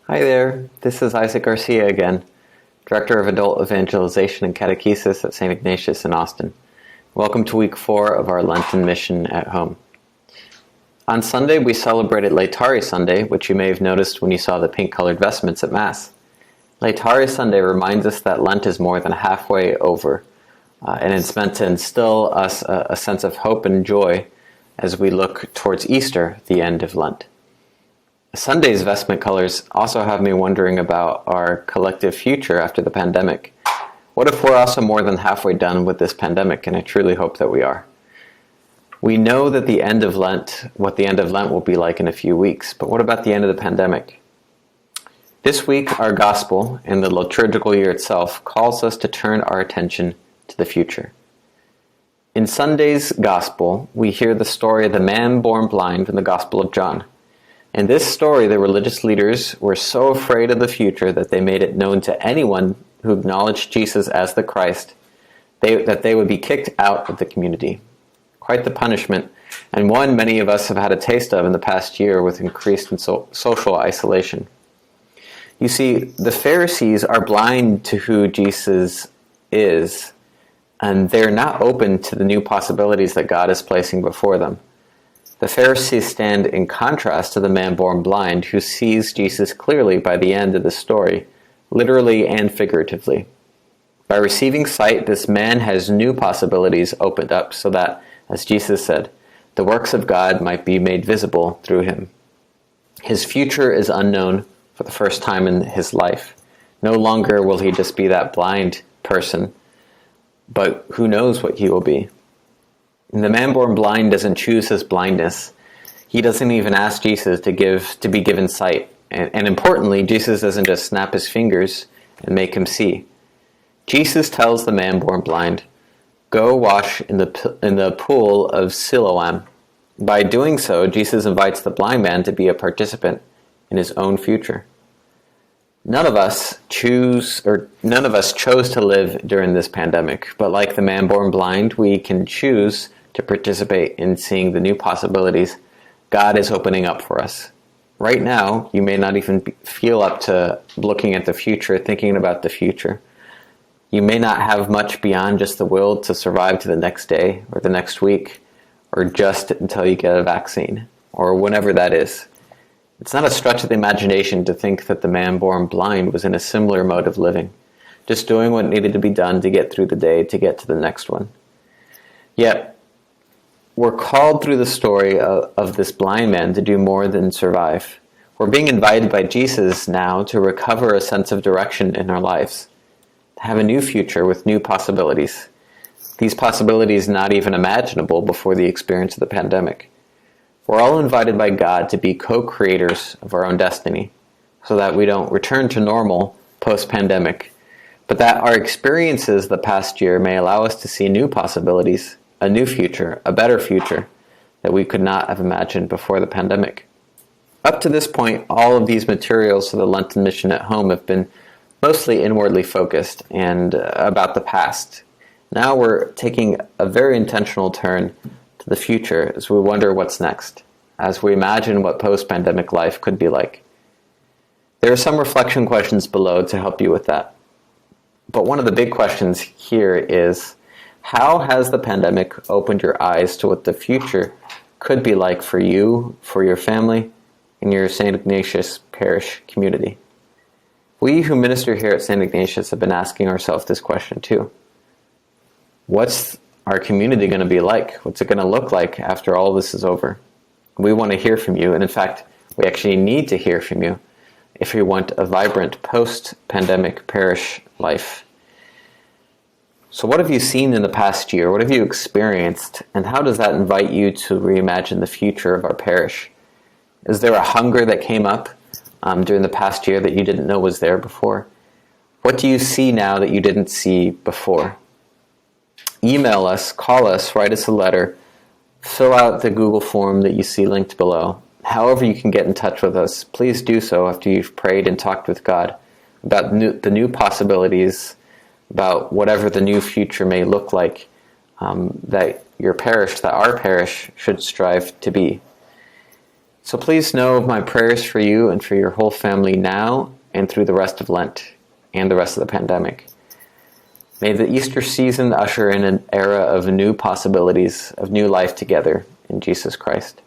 Hi there, this is Isaac Garcia again, Director of Adult Evangelization and Catechesis at St. Ignatius in Austin. Welcome to week 4 of our Lenten mission at home. On Sunday, we celebrated Laetare Sunday, which you may have noticed when you saw the pink-colored vestments at Mass. Laetare Sunday reminds us that Lent is more than halfway over, and it's meant to instill us a sense of hope and joy as we look towards Easter, the end of Lent. Sunday's vestment colors also have me wondering about our collective future after the pandemic. What if we're also more than halfway done with this pandemic, and I truly hope that we are. We know that what the end of Lent will be like in a few weeks, but what about the end of the pandemic? This week, our gospel, and the liturgical year itself, calls us to turn our attention to the future. In Sunday's gospel, we hear the story of the man born blind in the Gospel of John. In this story, the religious leaders were so afraid of the future that they made it known to anyone who acknowledged Jesus as the Christ that they would be kicked out of the community. Quite the punishment, and one many of us have had a taste of in the past year with increased social isolation. You see, the Pharisees are blind to who Jesus is, and they're not open to the new possibilities that God is placing before them. The Pharisees stand in contrast to the man born blind who sees Jesus clearly by the end of the story, literally and figuratively. By receiving sight, this man has new possibilities opened up so that, as Jesus said, the works of God might be made visible through him. His future is unknown for the first time in his life. No longer will he just be that blind person, but who knows what he will be. And the man born blind doesn't choose his blindness. He doesn't even ask Jesus to be given sight. And importantly, Jesus doesn't just snap his fingers and make him see. Jesus tells the man born blind, "Go wash in the pool of Siloam." By doing so, Jesus invites the blind man to be a participant in his own future. None of us chose to live during this pandemic, but like the man born blind, we can choose to participate in seeing the new possibilities God is opening up for us. Right now, you may not even feel up to looking at the future, thinking about the future. You may not have much beyond just the will to survive to the next day or the next week, or just until you get a vaccine, or whenever that is. It's not a stretch of the imagination to think that the man born blind was in a similar mode of living, just doing what needed to be done to get through the day, to get to the next one. Yet, we're called through the story of this blind man to do more than survive. We're being invited by Jesus now to recover a sense of direction in our lives, to have a new future with new possibilities. These possibilities not even imaginable before the experience of the pandemic. We're all invited by God to be co-creators of our own destiny, so that we don't return to normal post-pandemic, but that our experiences the past year may allow us to see new possibilities, a new future, a better future that we could not have imagined before the pandemic. Up to this point, all of these materials for the Lenten mission at home have been mostly inwardly focused and about the past. Now we're taking a very intentional turn to the future as we wonder what's next, as we imagine what post-pandemic life could be like. There are some reflection questions below to help you with that. But one of the big questions here is, how has the pandemic opened your eyes to what the future could be like for you, for your family, and your St. Ignatius parish community? We who minister here at St. Ignatius have been asking ourselves this question too. What's our community going to be like? What's it going to look like after all this is over? We want to hear from you, and in fact, we actually need to hear from you if we want a vibrant post-pandemic parish life. So what have you seen in the past year? What have you experienced? And how does that invite you to reimagine the future of our parish? Is there a hunger that came up during the past year that you didn't know was there before? What do you see now that you didn't see before? Email us, call us, write us a letter, fill out the Google form that you see linked below. However you can get in touch with us, please do so after you've prayed and talked with God about the new possibilities, about whatever the new future may look like, that our parish should strive to be. So please know of my prayers for you and for your whole family now and through the rest of Lent and the rest of the pandemic. May the Easter season usher in an era of new possibilities, of new life together in Jesus Christ.